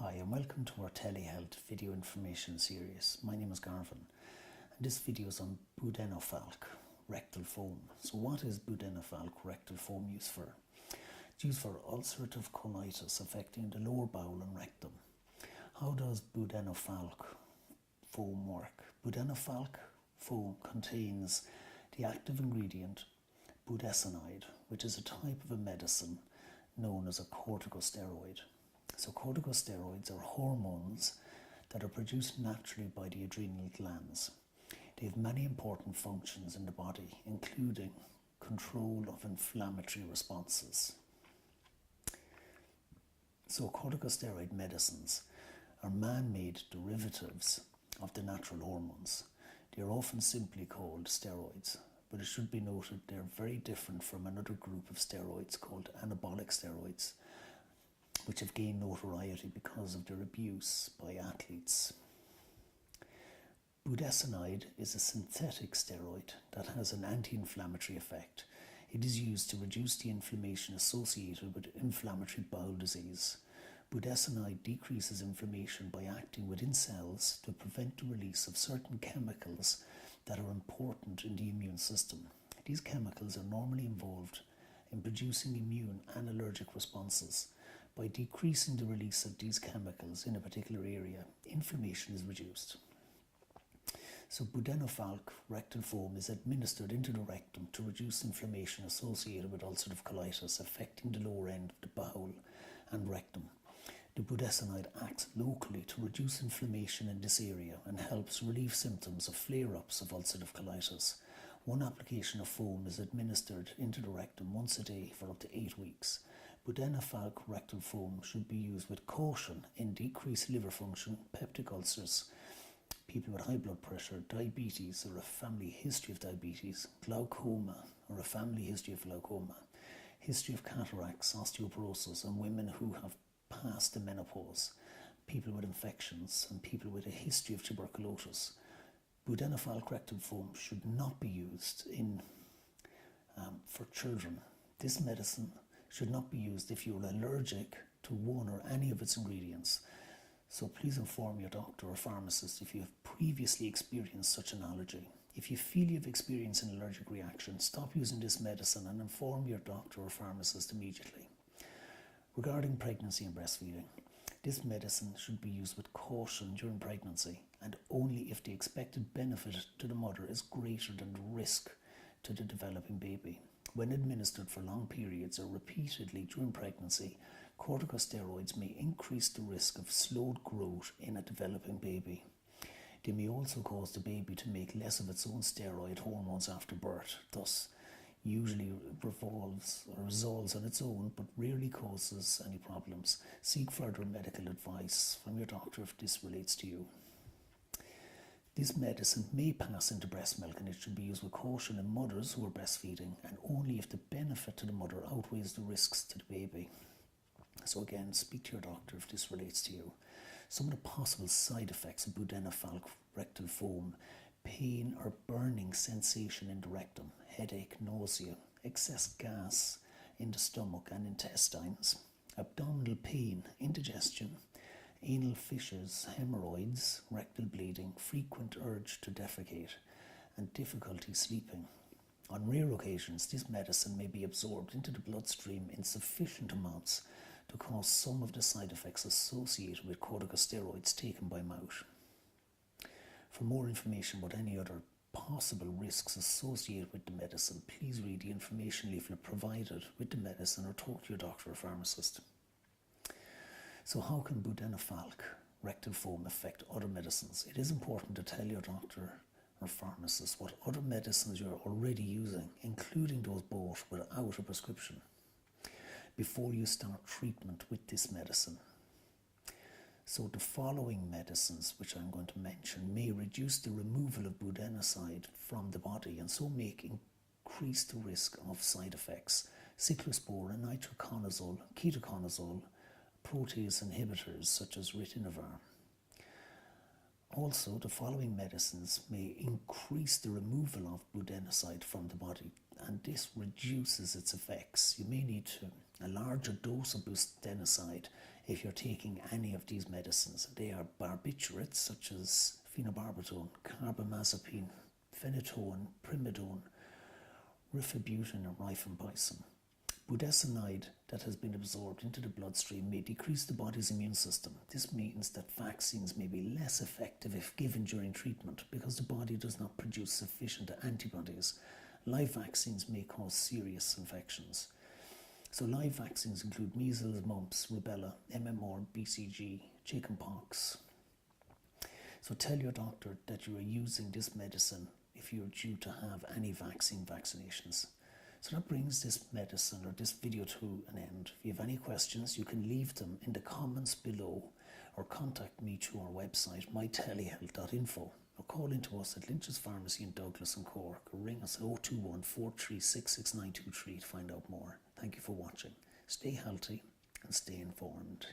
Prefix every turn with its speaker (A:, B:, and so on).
A: Hi and welcome to our telehealth video information series. My name is Garvin and this video is on Budenofalk rectal foam. So what is Budenofalk rectal foam used for? It's used for ulcerative colitis affecting the lower bowel and rectum. How does Budenofalk foam work? Budenofalk foam contains the active ingredient budesonide, which is a type of a medicine known as a corticosteroid. So corticosteroids are hormones that are produced naturally by the adrenal glands. They have many important functions in the body, including control of inflammatory responses. So corticosteroid medicines are man-made derivatives of the natural hormones. They are often simply called steroids, but it should be noted they are very different from another group of steroids called anabolic steroids, which have gained notoriety because of their abuse by athletes. Budesonide is a synthetic steroid that has an anti-inflammatory effect. It is used to reduce the inflammation associated with inflammatory bowel disease. Budesonide decreases inflammation by acting within cells to prevent the release of certain chemicals that are important in the immune system. These chemicals are normally involved in producing immune and allergic responses. By decreasing the release of these chemicals in a particular area, inflammation is reduced. So Budenofalk rectal foam is administered into the rectum to reduce inflammation associated with ulcerative colitis affecting the lower end of the bowel and rectum. The budesonide acts locally to reduce inflammation in this area and helps relieve symptoms of flare-ups of ulcerative colitis. One application of foam is administered into the rectum once a day for up to 8 weeks. Budenofalk rectal foam should be used with caution in decreased liver function, peptic ulcers, people with high blood pressure, diabetes or a family history of diabetes, glaucoma or a family history of glaucoma, history of cataracts, osteoporosis, and women who have passed the menopause, people with infections, and people with a history of tuberculosis. Budenofalk rectal foam should not be used for children. This medicine should not be used if you're allergic to one or any of its ingredients. So please inform your doctor or pharmacist if you have previously experienced such an allergy. If you feel you've experienced an allergic reaction, stop using this medicine and inform your doctor or pharmacist immediately. Regarding pregnancy and breastfeeding, this medicine should be used with caution during pregnancy and only if the expected benefit to the mother is greater than the risk to the developing baby. When administered for long periods or repeatedly during pregnancy, corticosteroids may increase the risk of slowed growth in a developing baby. They may also cause the baby to make less of its own steroid hormones after birth, thus usually resolves on its own but rarely causes any problems. Seek further medical advice from your doctor if this relates to you. This medicine may pass into breast milk and it should be used with caution in mothers who are breastfeeding and only if the benefit to the mother outweighs the risks to the baby. So again, speak to your doctor if this relates to you. Some of the possible side effects of Budenofalk rectal foam: pain or burning sensation in the rectum, headache, nausea, excess gas in the stomach and intestines, abdominal pain, indigestion, anal fissures, hemorrhoids, rectal bleeding, frequent urge to defecate, and difficulty sleeping. On rare occasions, this medicine may be absorbed into the bloodstream in sufficient amounts to cause some of the side effects associated with corticosteroids taken by mouth. For more information about any other possible risks associated with the medicine, please read the information leaflet provided with the medicine or talk to your doctor or pharmacist. So how can Budenofalk rectal foam affect other medicines? It is important to tell your doctor or pharmacist what other medicines you're already using, including those bought without a prescription, before you start treatment with this medicine. So the following medicines, which I'm going to mention, may reduce the removal of budenoside from the body and so increase the risk of side effects: cyclosporin, nitroconazole, ketoconazole, protease inhibitors such as ritonavir. Also, the following medicines may increase the removal of budenoside from the body, and this reduces its effects. You may need a larger dose of budenofalk if you're taking any of these medicines. They are barbiturates such as phenobarbital, carbamazepine, phenytoin, primidone, rifabutin, and rifampicin. Budesonide that has been absorbed into the bloodstream may decrease the body's immune system. This means that vaccines may be less effective if given during treatment because the body does not produce sufficient antibodies. Live vaccines may cause serious infections. So live vaccines include measles, mumps, rubella, MMR, BCG, chickenpox. So tell your doctor that you are using this medicine if you're due to have any vaccinations. So that brings this medicine or this video to an end. If you have any questions, you can leave them in the comments below or contact me through our website, mytelehealth.info, or call into us at Lynch's Pharmacy in Douglas and Cork, or ring us at 021 436 6923 to find out more. Thank you for watching. Stay healthy and stay informed.